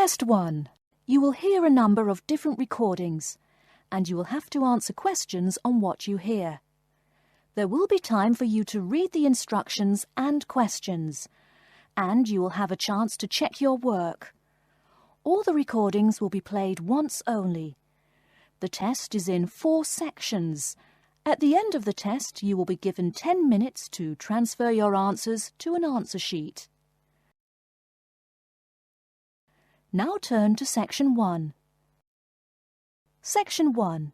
Test 1. You will hear a number of different recordings, and you will have to answer questions on what you hear. There will be time for you to read the instructions and questions, and you will have a chance to check your work. All the recordings will be played once only. The test is in 4 sections. At the end of the test, you will be given 10 minutes to transfer your answers to an answer sheet. Now turn to Section 1. Section 1.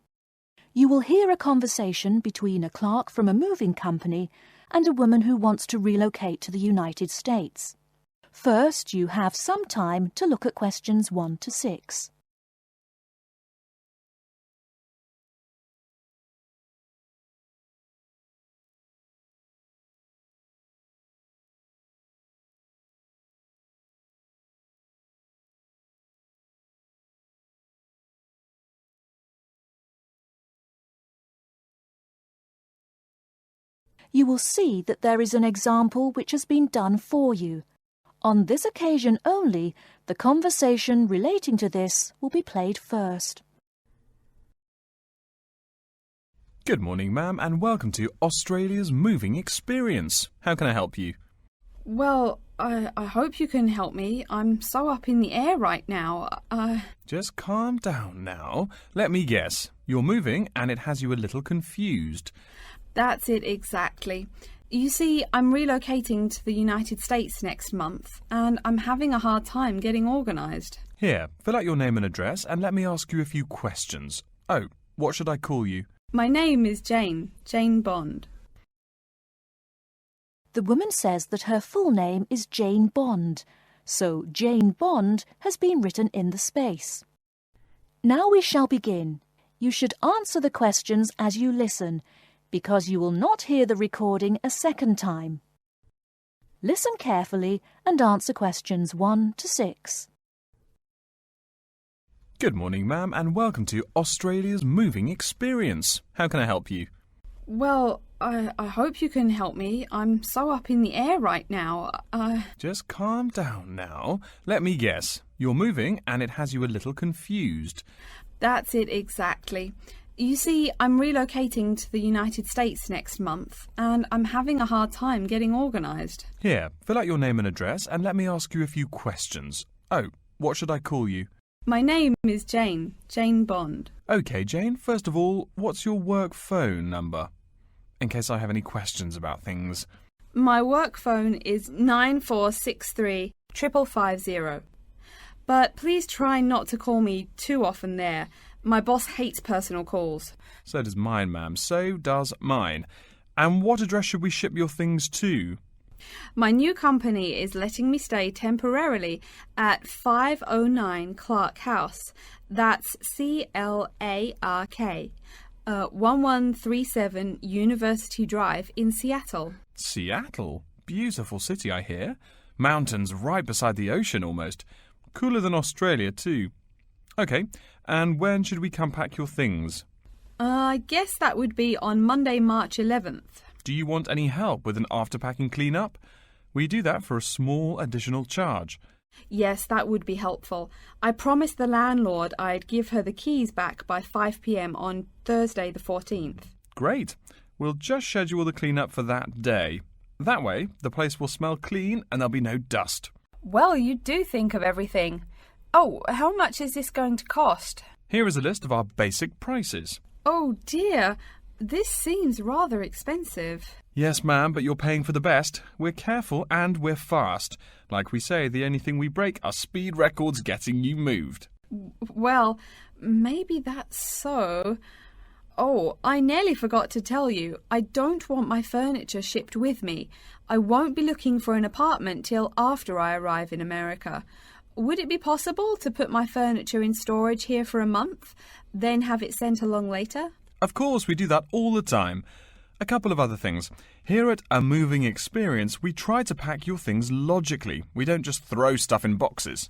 You will hear a conversation between a clerk from a moving company and a woman who wants to relocate to the United States. First, you have some time to look at questions 1 to 6. You will see that there is an example which has been done for you. On this occasion only, the conversation relating to this will be played first. Good morning, ma'am, and welcome to Australia's moving experience. How can I help you? Well, I hope you can help me. I'm so up in the air right now. Just calm down now. Let me guess. You're moving and it has you a little confused. That's it exactly. You see, I'm relocating to the United States next month, and I'm having a hard time getting organised. Here, fill out your name and address and let me ask you a few questions. Oh, what should I call you? My name is Jane Bond. The woman says that her full name is Jane Bond, so Jane Bond has been written in the space. Now we shall begin. You should answer the questions as you listen, because you will not hear the recording a second time. Listen carefully and answer questions 1 to 6. Good morning, ma'am, and welcome to Australia's moving experience. How can I help you? Well, I hope you can help me. I'm so up in the air right now. Just calm down now. Let me guess. You're moving and it has you a little confused. That's it exactly. You see, I'm relocating to the United States next month, and I'm having a hard time getting organised. Here, fill out your name and address and let me ask you a few questions. Oh, what should I call you? My name is Jane Bond. OK, Jane, first of all, what's your work phone number? In case I have any questions about things. My work phone is 9463 550. But please try not to call me too often there. My boss hates personal calls. So does mine, ma'am. So does mine. And what address should we ship your things to? My new company is letting me stay temporarily at 509 Clark House. That's CLARK, 1137 University Drive in Seattle. Seattle? Beautiful city, I hear. Mountains right beside the ocean almost. Cooler than Australia, too. OK, and when should we come pack your things? I guess that would be on Monday, March 11th. Do you want any help with an after-packing clean-up? We do that for a small additional charge. Yes, that would be helpful. I promised the landlord I'd give her the keys back by 5 p.m. on Thursday the 14th. Great. We'll just schedule the clean-up for that day. That way, the place will smell clean and there'll be no dust. Well, you do think of everything. Oh, how much is this going to cost? Here is a list of our basic prices. Oh dear, this seems rather expensive. Yes, ma'am, but you're paying for the best. We're careful and we're fast. Like we say, the only thing we break are speed records getting you moved. Well, maybe that's so. Oh, I nearly forgot to tell you. I don't want my furniture shipped with me. I won't be looking for an apartment till after I arrive in America. Would it be possible to put my furniture in storage here for a month, then have it sent along later? Of course, we do that all the time. A couple of other things. Here at A Moving Experience, we try to pack your things logically. We don't just throw stuff in boxes.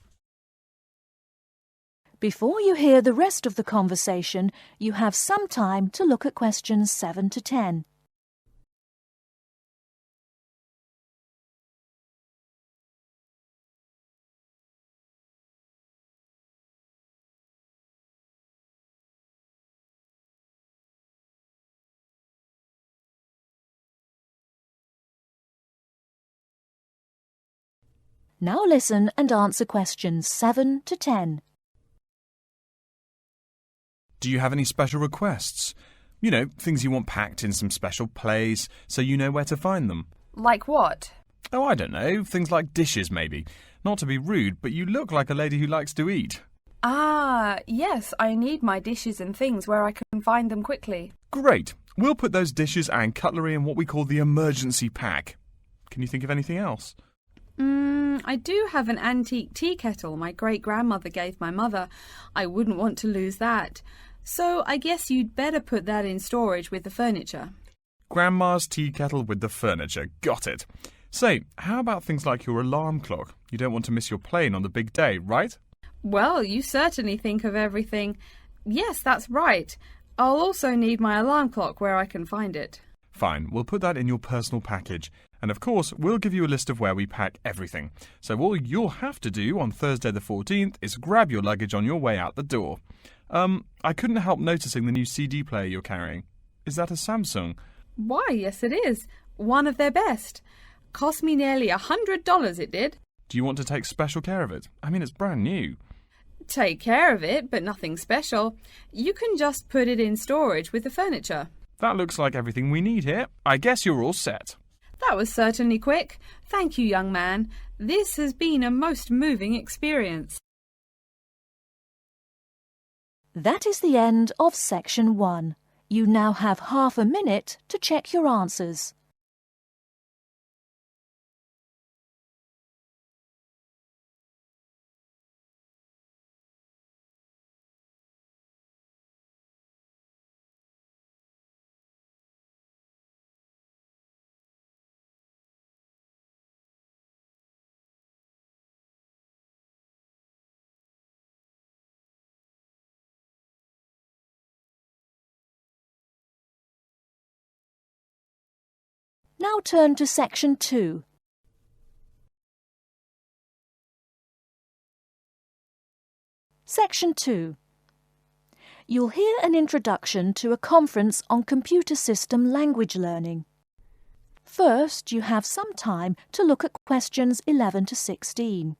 Before you hear the rest of the conversation, you have some time to look at questions 7 to 10. Now listen and answer questions 7 to 10. Do you have any special requests? You know, things you want packed in some special place so you know where to find them. Like what? Oh, I don't know. Things like dishes, maybe. Not to be rude, but you look like a lady who likes to eat. Ah, yes, I need my dishes and things where I can find them quickly. Great. We'll put those dishes and cutlery in what we call the emergency pack. Can you think of anything else? I do have an antique tea kettle my great-grandmother gave my mother. I wouldn't want to lose that. So I guess you'd better put that in storage with the furniture. Grandma's tea kettle with the furniture. Got it. Say, how about things like your alarm clock? You don't want to miss your plane on the big day, right? Well, you certainly think of everything. Yes, that's right. I'll also need my alarm clock where I can find it. Fine, we'll put that in your personal package. And of course, we'll give you a list of where we pack everything. So all you'll have to do on Thursday the 14th is grab your luggage on your way out the door. I couldn't help noticing the new CD player you're carrying. Is that a Samsung? Why, yes it is. One of their best. Cost me nearly $100 it did. Do you want to take special care of it? I mean, it's brand new. Take care of it, but nothing special. You can just put it in storage with the furniture. That looks like everything we need here. I guess you're all set. That was certainly quick. Thank you, young man. This has been a most moving experience. That is the end of Section 1. You now have half a minute to check your answers. Now turn to Section 2. Section 2. You'll hear an introduction to a conference on computer system language learning. First, you have some time to look at questions 11 to 16.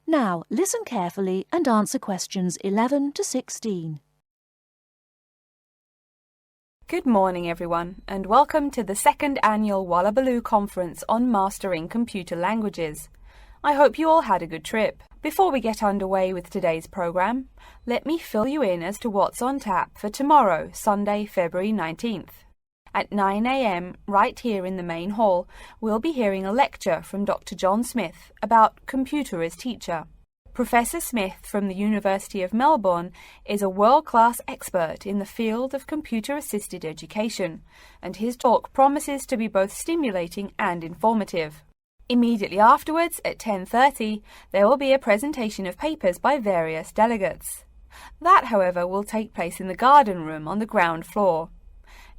Now, listen carefully and answer questions 11 to 16. Good morning, everyone, and welcome to the second annual Wallabaloo Conference on Mastering Computer Languages. I hope you all had a good trip. Before we get underway with today's program, let me fill you in as to what's on tap for tomorrow, Sunday, February 19th. At 9 a.m, right here in the main hall, we'll be hearing a lecture from Dr. John Smith about computer as teacher. Professor Smith from the University of Melbourne is a world-class expert in the field of computer-assisted education, and his talk promises to be both stimulating and informative. Immediately afterwards, at 10:30, there will be a presentation of papers by various delegates. That, however, will take place in the garden room on the ground floor.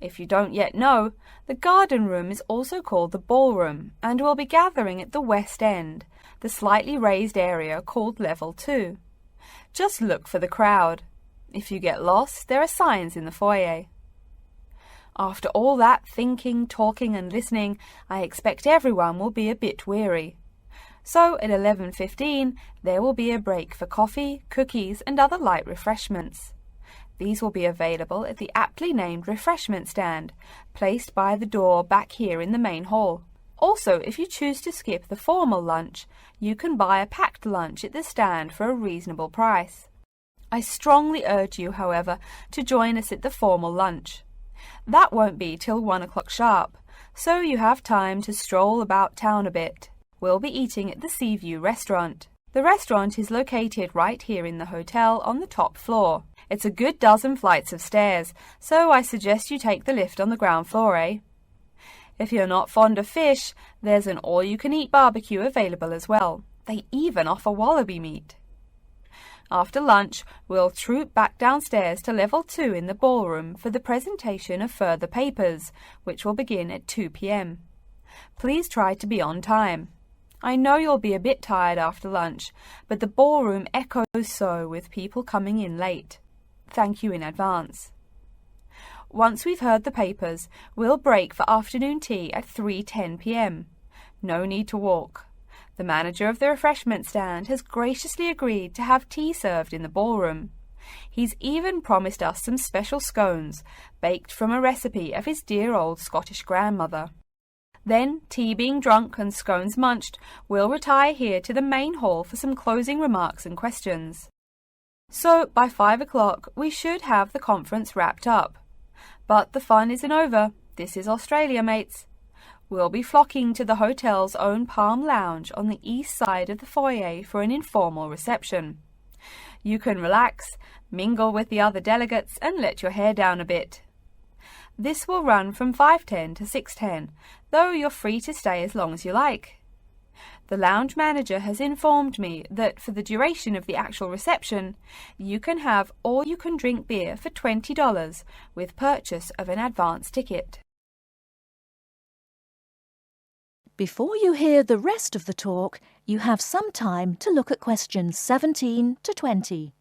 If you don't yet know, the garden room is also called the ballroom and will be gathering at the west end, the slightly raised area called Level 2. Just look for the crowd. If you get lost, there are signs in the foyer. After all that thinking, talking and listening, I expect everyone will be a bit weary. So at 11:15, there will be a break for coffee, cookies and other light refreshments. These will be available at the aptly named refreshment stand, placed by the door back here in the main hall. Also, if you choose to skip the formal lunch, you can buy a packed lunch at the stand for a reasonable price. I strongly urge you, however, to join us at the formal lunch. That won't be till 1 o'clock sharp, so you have time to stroll about town a bit. We'll be eating at the Seaview restaurant. The restaurant is located right here in the hotel on the top floor. It's a good dozen flights of stairs, so I suggest you take the lift on the ground floor, eh? If you're not fond of fish, there's an all-you-can-eat barbecue available as well. They even offer wallaby meat. After lunch, we'll troop back downstairs to level 2 in the ballroom for the presentation of further papers, which will begin at 2 p.m. Please try to be on time. I know you'll be a bit tired after lunch, but the ballroom echoes so with people coming in late. Thank you in advance. Once we've heard the papers, we'll break for afternoon tea at 3:10 p.m. No need to walk. The manager of the refreshment stand has graciously agreed to have tea served in the ballroom. He's even promised us some special scones, baked from a recipe of his dear old Scottish grandmother. Then, tea being drunk and scones munched, we'll retire here to the main hall for some closing remarks and questions. So, by 5 o'clock, we should have the conference wrapped up. But the fun isn't over. This is Australia, mates. We'll be flocking to the hotel's own Palm Lounge on the east side of the foyer for an informal reception. You can relax, mingle with the other delegates, and let your hair down a bit. This will run from 5:10 to 6:10, though you're free to stay as long as you like. The lounge manager has informed me that for the duration of the actual reception, you can have all-you-can-drink beer for $20 with purchase of an advance ticket. Before you hear the rest of the talk, you have some time to look at questions 17 to 20.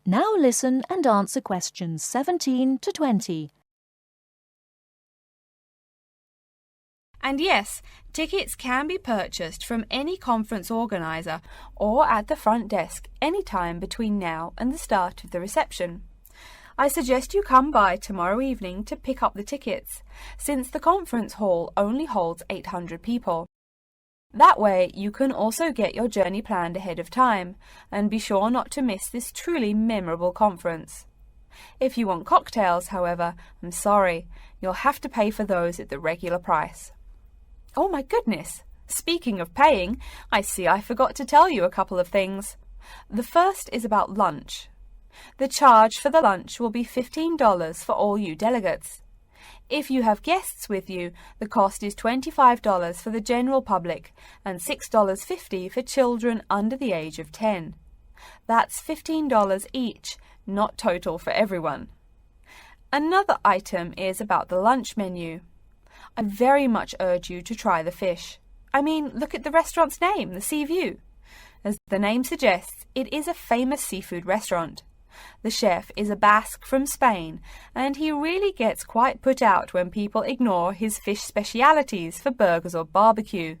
Now listen and answer questions 17 to 20. And yes, tickets can be purchased from any conference organiser or at the front desk any time between now and the start of the reception. I suggest you come by tomorrow evening to pick up the tickets, since the conference hall only holds 800 people. That way you can also get your journey planned ahead of time and be sure not to miss this truly memorable conference. If you want cocktails, however, I'm sorry, you'll have to pay for those at the regular price. Oh my goodness! Speaking of paying, I see I forgot to tell you a couple of things. The first is about lunch. The charge for the lunch will be $15 for all you delegates. If you have guests with you, the cost is $25 for the general public and $6.50 for children under the age of 10. That's $15 each, not total for everyone. Another item is about the lunch menu. I very much urge you to try the fish. I mean, look at the restaurant's name, the Sea View. As the name suggests, it is a famous seafood restaurant. The chef is a Basque from Spain, and he really gets quite put out when people ignore his fish specialities for burgers or barbecue.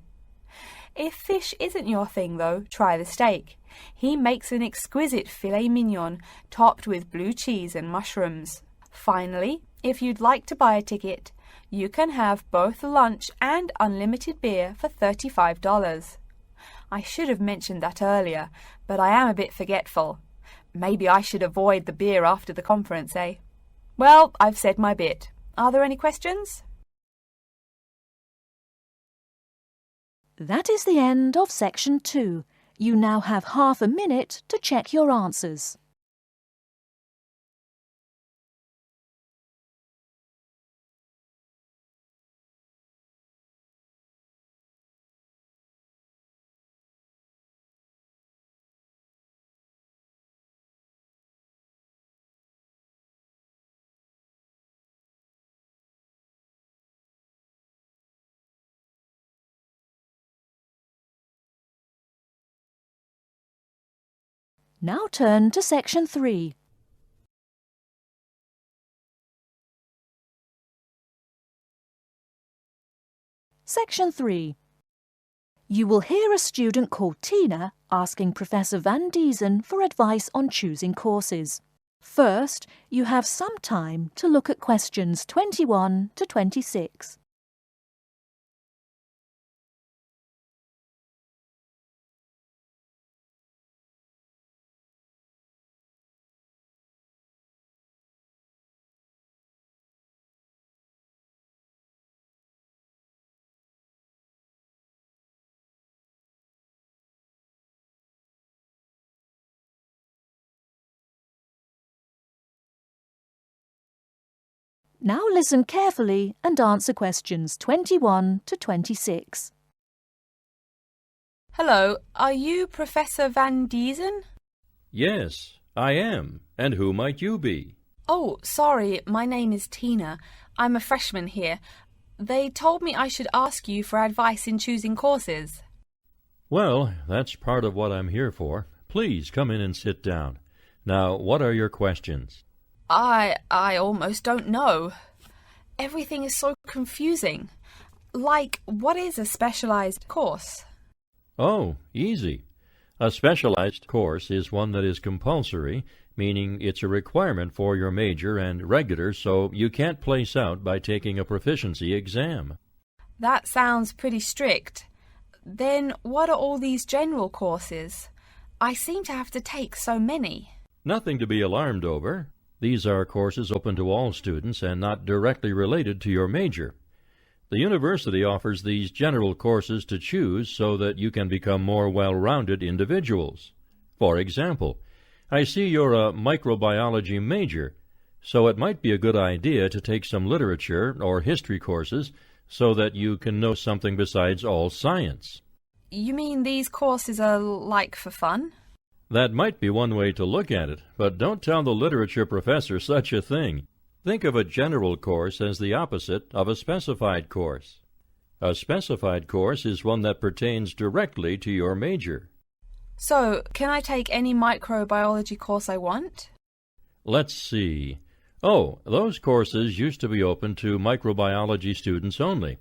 If fish isn't your thing, though, try the steak. He makes an exquisite filet mignon topped with blue cheese and mushrooms. Finally, if you'd like to buy a ticket, you can have both lunch and unlimited beer for $35. I should have mentioned that earlier, but I am a bit forgetful. Maybe I should avoid the beer after the conference, eh? Well, I've said my bit. Are there any questions? That is the end of section 2. You now have half a minute to check your answers. Now turn to section 3. Section 3. You will hear a student called Tina asking Professor Van Diesen for advice on choosing courses. First, you have some time to look at questions 21 to 26. Now listen carefully and answer questions 21 to 26. Hello, are you Professor Van Diesen? Yes, I am. And who might you be? Oh, sorry, my name is Tina. I'm a freshman here. They told me I should ask you for advice in choosing courses. Well, that's part of what I'm here for. Please come in and sit down. Now, what are your questions? I almost don't know. Everything is so confusing. Like, what is a specialized course? Oh, easy. A specialized course is one that is compulsory, meaning it's a requirement for your major, and regular, so you can't place out by taking a proficiency exam. That sounds pretty strict. Then what are all these general courses? I seem to have to take so many. Nothing to be alarmed over. These are courses open to all students and not directly related to your major. The university offers these general courses to choose so that you can become more well-rounded individuals. For example, I see you're a microbiology major, so it might be a good idea to take some literature or history courses so that you can know something besides all science. You mean these courses are like for fun? That might be one way to look at it, but don't tell the literature professor such a thing. Think of a general course as the opposite of a specified course. A specified course is one that pertains directly to your major. So, can I take any microbiology course I want? Let's see. Oh, those courses used to be open to microbiology students only.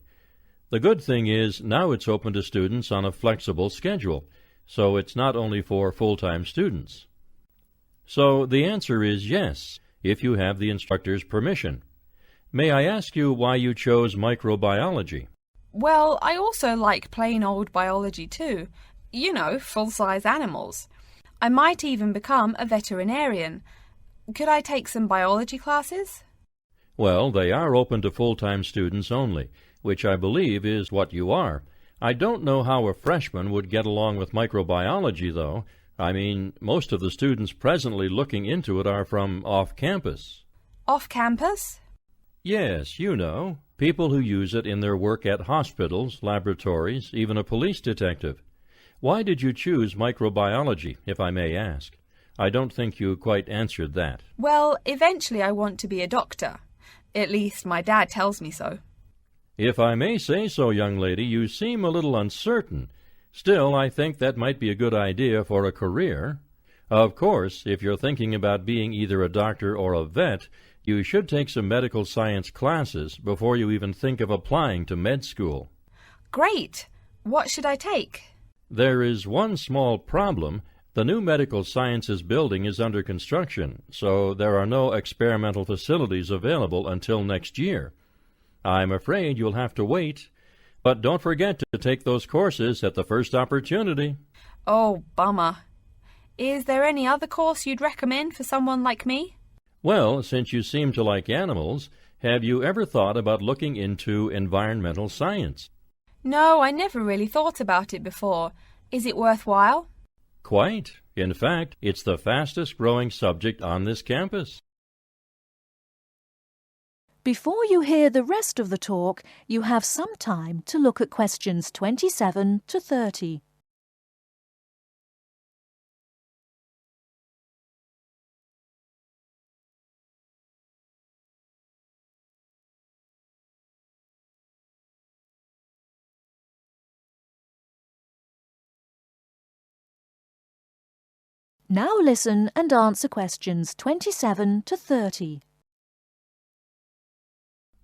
The good thing is now it's open to students on a flexible schedule, so it's not only for full-time students. So the answer is yes, if you have the instructor's permission. May I ask you why you chose microbiology? Well, I also like plain old biology too. You know, full-size animals. I might even become a veterinarian. Could I take some biology classes? Well, they are open to full-time students only, which I believe is what you are. I don't know how a freshman would get along with microbiology, though. I mean, most of the students presently looking into it are from off-campus. Off-campus? Yes, you know, people who use it in their work at hospitals, laboratories, even a police detective. Why did you choose microbiology, if I may ask? I don't think you quite answered that. Well, eventually I want to be a doctor. At least my dad tells me so. If I may say so, young lady, you seem a little uncertain. Still, I think that might be a good idea for a career. Of course, if you're thinking about being either a doctor or a vet, you should take some medical science classes before you even think of applying to med school. Great! What should I take? There is one small problem. The new medical sciences building is under construction, so there are no experimental facilities available until next year. I'm afraid you'll have to wait, but don't forget to take those courses at the first opportunity. Oh, bummer. Is there any other course you'd recommend for someone like me? Well, since you seem to like animals, have you ever thought about looking into environmental science? No, I never really thought about it before. Is it worthwhile? Quite. In fact, it's the fastest growing subject on this campus. Before you hear the rest of the talk, you have some time to look at questions 27 to 30. Now listen and answer questions 27 to 30.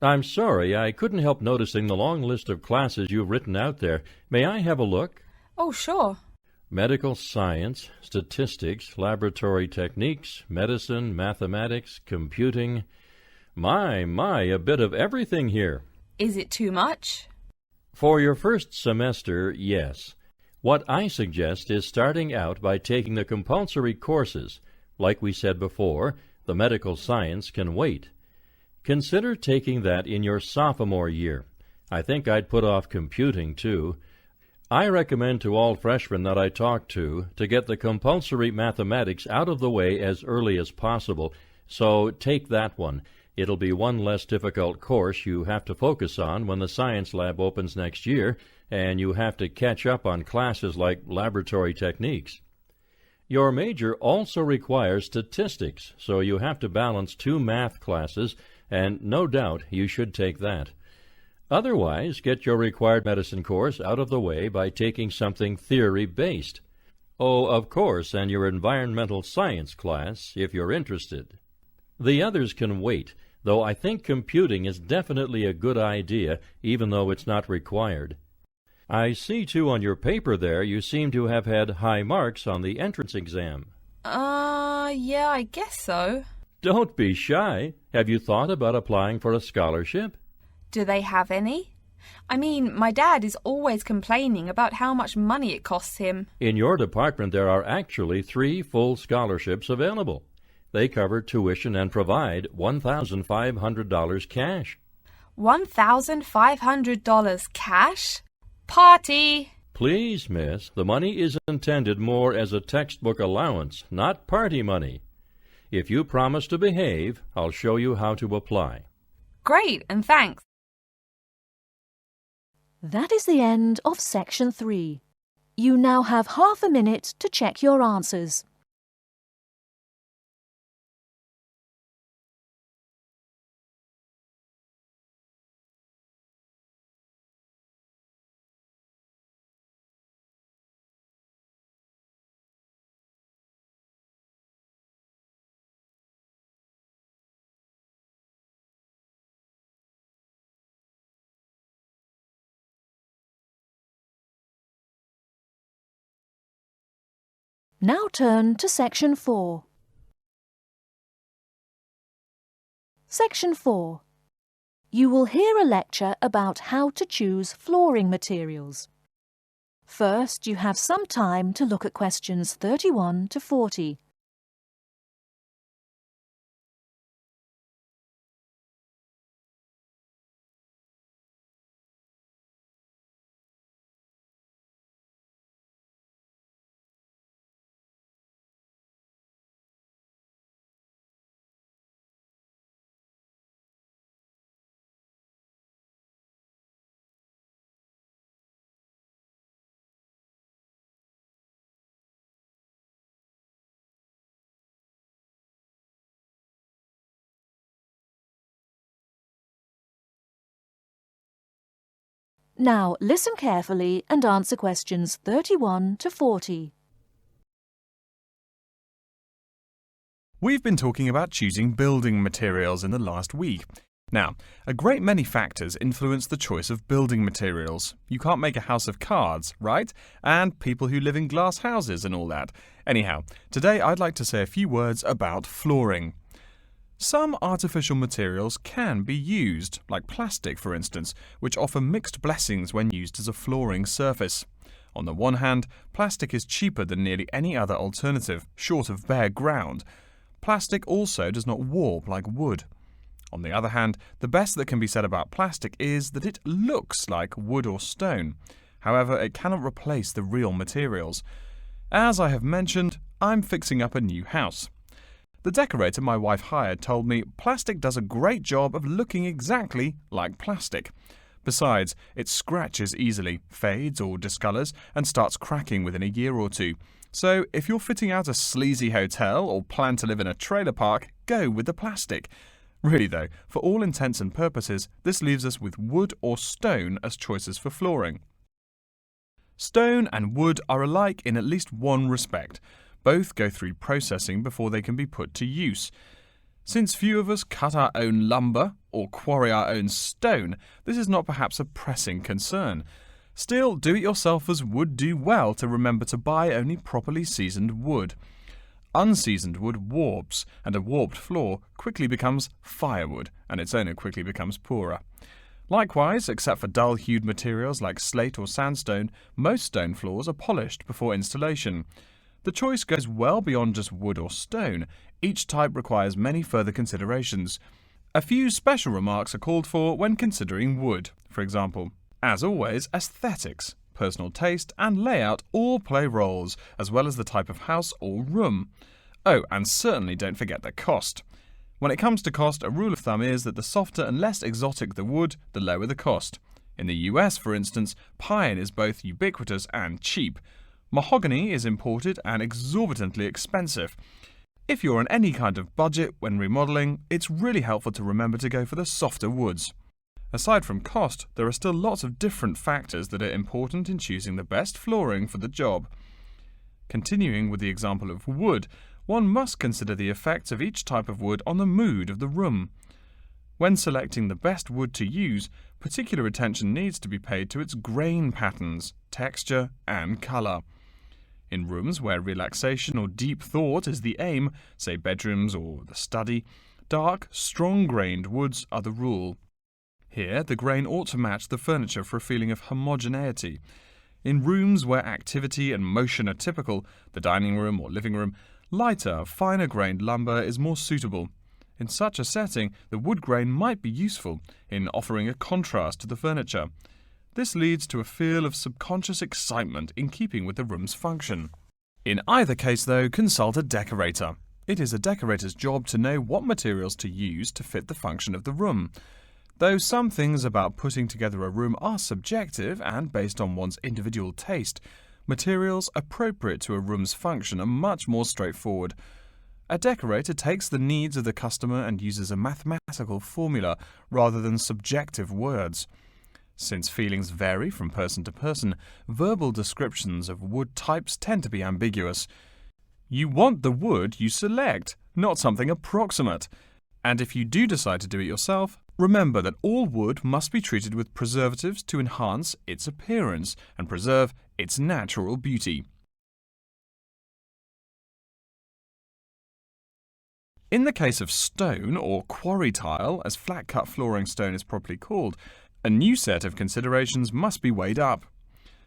I'm sorry, I couldn't help noticing the long list of classes you've written out there. May I have a look? Oh, sure. Medical science, statistics, laboratory techniques, medicine, mathematics, computing. My, a bit of everything here. Is it too much? For your first semester, yes. What I suggest is starting out by taking the compulsory courses. Like we said before, the medical science can wait. Consider taking that in your sophomore year. I think I'd put off computing, too. I recommend to all freshmen that I talk to get the compulsory mathematics out of the way as early as possible, so take that one. It'll be one less difficult course you have to focus on when the science lab opens next year, and you have to catch up on classes like laboratory techniques. Your major also requires statistics, so you have to balance 2 math classes, and no doubt you should take that. Otherwise, get your required medicine course out of the way by taking something theory-based. Oh, of course, and your environmental science class, if you're interested. The others can wait, though I think computing is definitely a good idea, even though it's not required. I see, too, on your paper there you seem to have had high marks on the entrance exam. Yeah, I guess so. Don't be shy. Have you thought about applying for a scholarship? Do they have any? I mean, my dad is always complaining about how much money it costs him. In your department there are actually 3 full scholarships available. They cover tuition and provide $1,500 cash. $1,500 cash? Party! Please, miss, the money is intended more as a textbook allowance, not party money. If you promise to behave, I'll show you how to apply. Great, and thanks. That is the end of Section 3. You now have half a minute to check your answers. Now turn to Section 4. Section 4. You will hear a lecture about how to choose flooring materials. First, you have some time to look at questions 31 to 40. Now listen carefully and answer questions 31 to 40. We've been talking about choosing building materials in the last week. Now, a great many factors influence the choice of building materials. You can't make a house of cards, right? And people who live in glass houses and all that. Anyhow, today I'd like to say a few words about flooring. Some artificial materials can be used, like plastic for instance, which offer mixed blessings when used as a flooring surface. On the one hand, plastic is cheaper than nearly any other alternative, short of bare ground. Plastic also does not warp like wood. On the other hand, the best that can be said about plastic is that it looks like wood or stone. However, it cannot replace the real materials. As I have mentioned, I'm fixing up a new house. The decorator my wife hired told me plastic does a great job of looking exactly like plastic. Besides, it scratches easily, fades or discolors, and starts cracking within a year or two. So, if you're fitting out a sleazy hotel or plan to live in a trailer park, go with the plastic. Really though, for all intents and purposes, this leaves us with wood or stone as choices for flooring. Stone and wood are alike in at least one respect. Both go through processing before they can be put to use. Since few of us cut our own lumber or quarry our own stone, this is not perhaps a pressing concern. Still, do-it-yourselfers would do well to remember to buy only properly seasoned wood. Unseasoned wood warps, and a warped floor quickly becomes firewood, and its owner quickly becomes poorer. Likewise, except for dull-hued materials like slate or sandstone, most stone floors are polished before installation. The choice goes well beyond just wood or stone. Each type requires many further considerations. A few special remarks are called for when considering wood. For example, as always, aesthetics, personal taste, and layout all play roles, as well as the type of house or room. Oh, and certainly don't forget the cost. When it comes to cost, a rule of thumb is that the softer and less exotic the wood, the lower the cost. In the US, for instance, pine is both ubiquitous and cheap. Mahogany is imported and exorbitantly expensive. If you're on any kind of budget when remodeling, it's really helpful to remember to go for the softer woods. Aside from cost, there are still lots of different factors that are important in choosing the best flooring for the job. Continuing with the example of wood, one must consider the effects of each type of wood on the mood of the room. When selecting the best wood to use, particular attention needs to be paid to its grain patterns, texture, and colour. In rooms where relaxation or deep thought is the aim, say bedrooms or the study, dark, strong-grained woods are the rule. Here, the grain ought to match the furniture for a feeling of homogeneity. In rooms where activity and motion are typical, the dining room or living room, lighter, finer-grained lumber is more suitable. In such a setting, the wood grain might be useful in offering a contrast to the furniture. This leads to a feel of subconscious excitement in keeping with the room's function. In either case, though, consult a decorator. It is a decorator's job to know what materials to use to fit the function of the room. Though some things about putting together a room are subjective and based on one's individual taste, materials appropriate to a room's function are much more straightforward. A decorator takes the needs of the customer and uses a mathematical formula rather than subjective words. Since feelings vary from person to person, verbal descriptions of wood types tend to be ambiguous. You want the wood you select, not something approximate. And if you do decide to do it yourself, remember that all wood must be treated with preservatives to enhance its appearance and preserve its natural beauty. In the case of stone, or quarry tile, as flat-cut flooring stone is properly called, a new set of considerations must be weighed up.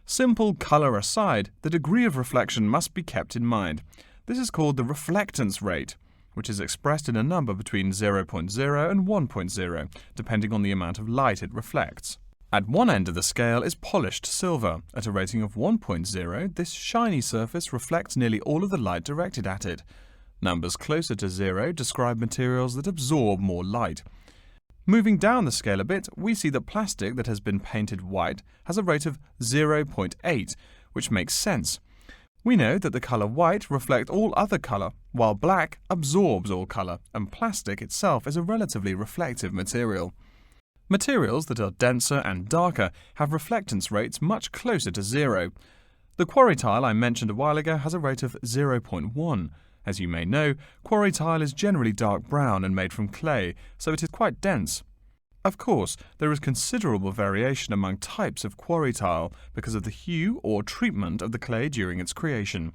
Simple colour aside, the degree of reflection must be kept in mind. This is called the reflectance rate, which is expressed in a number between 0.0 and 1.0, depending on the amount of light it reflects. At one end of the scale is polished silver. At a rating of 1.0, this shiny surface reflects nearly all of the light directed at it. Numbers closer to 0 describe materials that absorb more light. Moving down the scale a bit, we see that plastic that has been painted white has a rate of 0.8, which makes sense. We know that the colour white reflects all other colour, while black absorbs all colour, and plastic itself is a relatively reflective material. Materials that are denser and darker have reflectance rates much closer to 0. The quarry tile I mentioned a while ago has a rate of 0.1. As you may know, quarry tile is generally dark brown and made from clay, so it is quite dense. Of course, there is considerable variation among types of quarry tile because of the hue or treatment of the clay during its creation.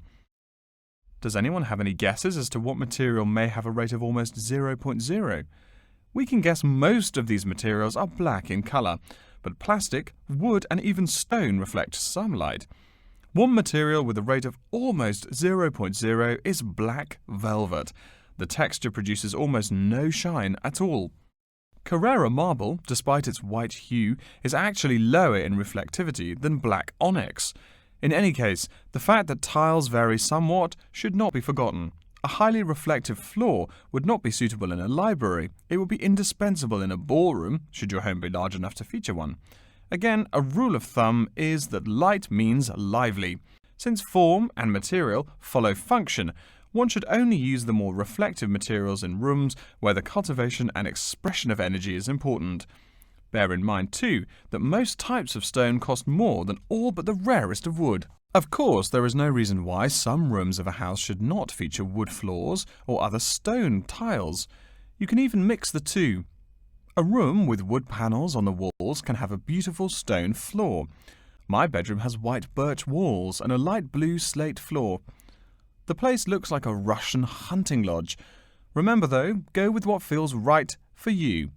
Does anyone have any guesses as to what material may have a rate of almost 0.0? We can guess most of these materials are black in colour, but plastic, wood and even stone reflect some light. One material with a rate of almost 0.0 is black velvet. The texture produces almost no shine at all. Carrara marble, despite its white hue, is actually lower in reflectivity than black onyx. In any case, the fact that tiles vary somewhat should not be forgotten. A highly reflective floor would not be suitable in a library. It would be indispensable in a ballroom, should your home be large enough to feature one. Again, a rule of thumb is that light means lively. Since form and material follow function, one should only use the more reflective materials in rooms where the cultivation and expression of energy is important. Bear in mind, too, that most types of stone cost more than all but the rarest of wood. Of course, there is no reason why some rooms of a house should not feature wood floors or other stone tiles. You can even mix the two. A room with wood panels on the walls can have a beautiful stone floor. My bedroom has white birch walls and a light blue slate floor. The place looks like a Russian hunting lodge. Remember though, go with what feels right for you.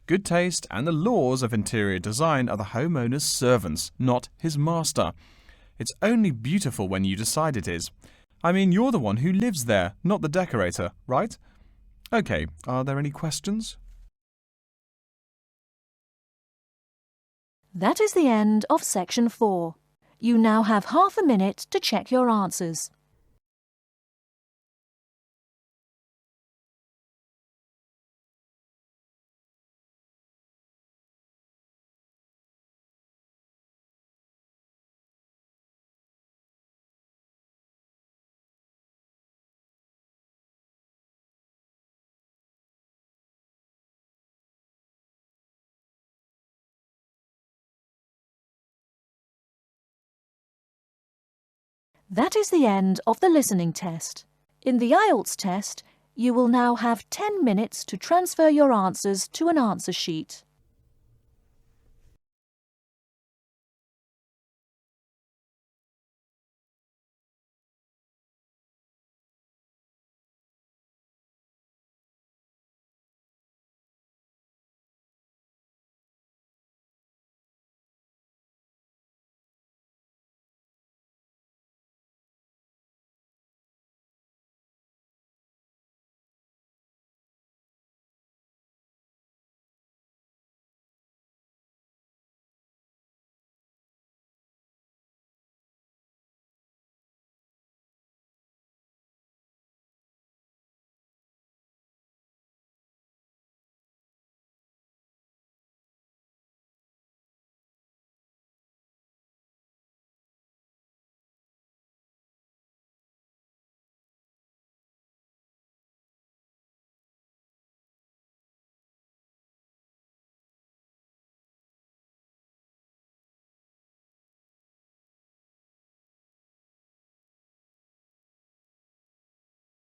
Good taste and the laws of interior design are the homeowner's servants, not his master. It's only beautiful when you decide it is. I mean, you're the one who lives there, not the decorator, right? Okay, are there any questions? That is the end of section 4. You now have half a minute to check your answers. That is the end of the listening test. In the Ielts test, you will now have 10 minutes to transfer your answers to an answer sheet.